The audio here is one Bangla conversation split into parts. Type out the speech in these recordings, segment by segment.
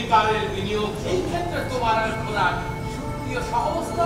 নির্বিকারের বিনিয়োগ এই ক্ষেত্রে তোমার আর খোরাক সুপ্রিয় সহস্ত্র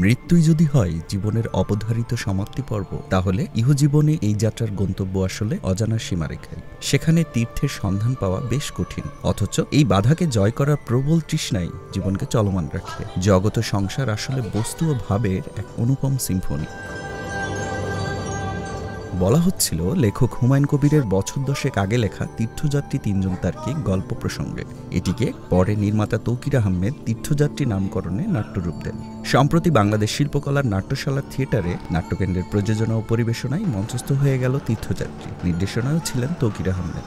মৃত্যুই যদি হয় জীবনের অবধারিত সমাপ্তি পর্ব, তাহলে ইহজীবনে এই যাত্রার গন্তব্য আসলে অজানার সীমারেখায়। সেখানে তীর্থের সন্ধান পাওয়া বেশ কঠিন, অথচ এই বাধাকে জয় করার প্রবল তৃষ্ণাই জীবনকে চলমান রাখে। জগৎ ও সংসার আসলে বস্তু ও ভাবের এক অনুপম সিম্ফনি। বলা হচ্ছিল লেখক হুমায়ুন কবিরের বছর দশেক আগে লেখা তীর্থযাত্রী তিনজন তার্কিক গল্প প্রসঙ্গে এটিকে পরে নির্মাতা তৌকির আহমেদ তীর্থযাত্রী নামকরণে নাট্যরূপ দেন। সম্প্রতি বাংলাদেশ শিল্পকলার নাট্যশালা থিয়েটারে নাট্যকেন্দ্রের প্রযোজনা ও পরিবেশনায় মঞ্চস্থ হয়ে গেল তীর্থযাত্রী। নির্দেশনায়ও ছিলেন তৌকির আহমেদ।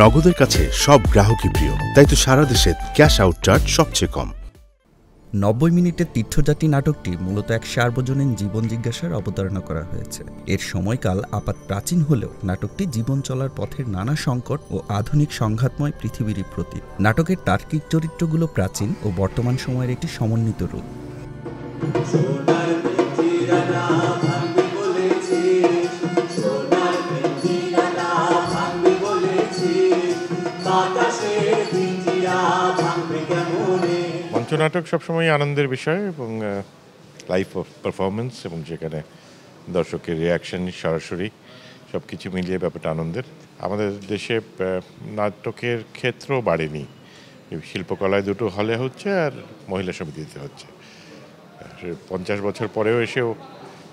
নগদের কাছে সব গ্রাহকই প্রিয়, তাই তো সারা দেশে ক্যাশ আউট চার্জ সবচেয়ে কম। 90 মিনিটের তীর্থযাত্রী নাটকটি মূলত এক সার্বজনীন জীবন জিজ্ঞাসার অবতারণা করা হয়েছে। এর সময়কাল আপাত প্রাচীন হলেও নাটকটি জীবন চলার পথের নানা সংকট ও আধুনিক সংঘাতময় পৃথিবীরই প্রতীক। নাটকের তার্কিক চরিত্রগুলো প্রাচীন ও বর্তমান সময়ের একটি সমন্বিত রূপ। মঞ্চনাটক সবসময় আনন্দের বিষয় এবং লাইভ পারফরমেন্স এবং যেখানে দর্শকের রিয়াকশন সরাসরি সব কিছু মিলিয়ে ব্যাপারটা আনন্দের। আমাদের দেশে নাটকের ক্ষেত্রও বাড়েনি, শিল্পকলায় দুটো হলে হচ্ছে আর মহিলা সমিতিতে হচ্ছে। 50 বছর পরেও এসেও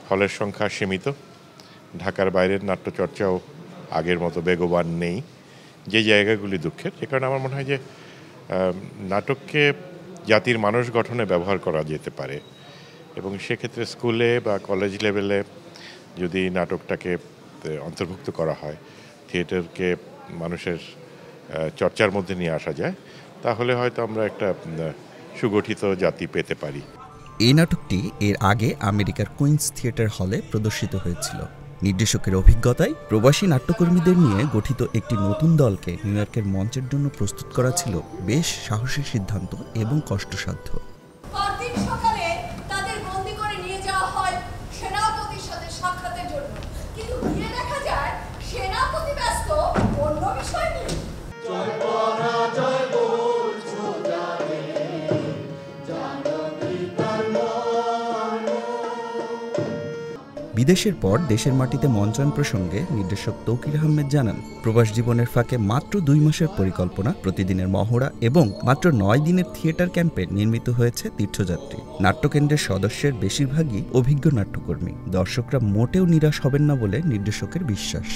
হলের সংখ্যা সীমিত। ঢাকার বাইরের নাট্যচর্চাও আগের মতো বেগবান নেই, যে জায়গাগুলি দুঃখের। সে কারণে আমার মনে হয় যে নাটককে জাতির মানুষ গঠনে ব্যবহার করা যেতে পারে এবং সেক্ষেত্রে স্কুলে বা কলেজ লেভেলে যদি নাটকটাকে অন্তর্ভুক্ত করা হয়, থিয়েটারকে মানুষের চর্চার মধ্যে নিয়ে আসা যায়, তাহলে হয়তো আমরা একটা সুগঠিত জাতি পেতে পারি। এই নাটকটি এর আগে আমেরিকার কুইন্স থিয়েটার হলে প্রদর্শিত হয়েছিল। নির্দেশকের অভিজ্ঞতায় প্রবাসী নাট্যকর্মীদের নিয়ে গঠিত একটি নতুন দলকে নিউ ইয়র্কের মঞ্চের জন্য প্রস্তুত করা ছিল বেশ সাহসী সিদ্ধান্ত এবং কষ্টসাধ্য। পরদিন সকালে তাদের বন্দী করে নিয়ে যাওয়া হয় সেনাপতির সাথে সাক্ষাতের জন্য, কিন্তু গিয়ে দেখা যায় সেনাপতি ব্যস্ত অন্য বিষয় নিয়ে। বিদেশের পর দেশের মাটিতে মঞ্চায়ন প্রসঙ্গে নির্দেশক তৌকির আহমেদ জানান, প্রবাস জীবনের ফাঁকে মাত্র 2 মাসের পরিকল্পনা, প্রতিদিনের মহড়া এবং মাত্র 9 দিনের থিয়েটার ক্যাম্পে নির্মিত হয়েছে তীর্থযাত্রী। নাট্যকেন্দ্রের সদস্যের বেশিরভাগই অভিজ্ঞ নাট্যকর্মী। দর্শকরা মোটেও নিরাশ হবেন না বলে নির্দেশকের বিশ্বাস।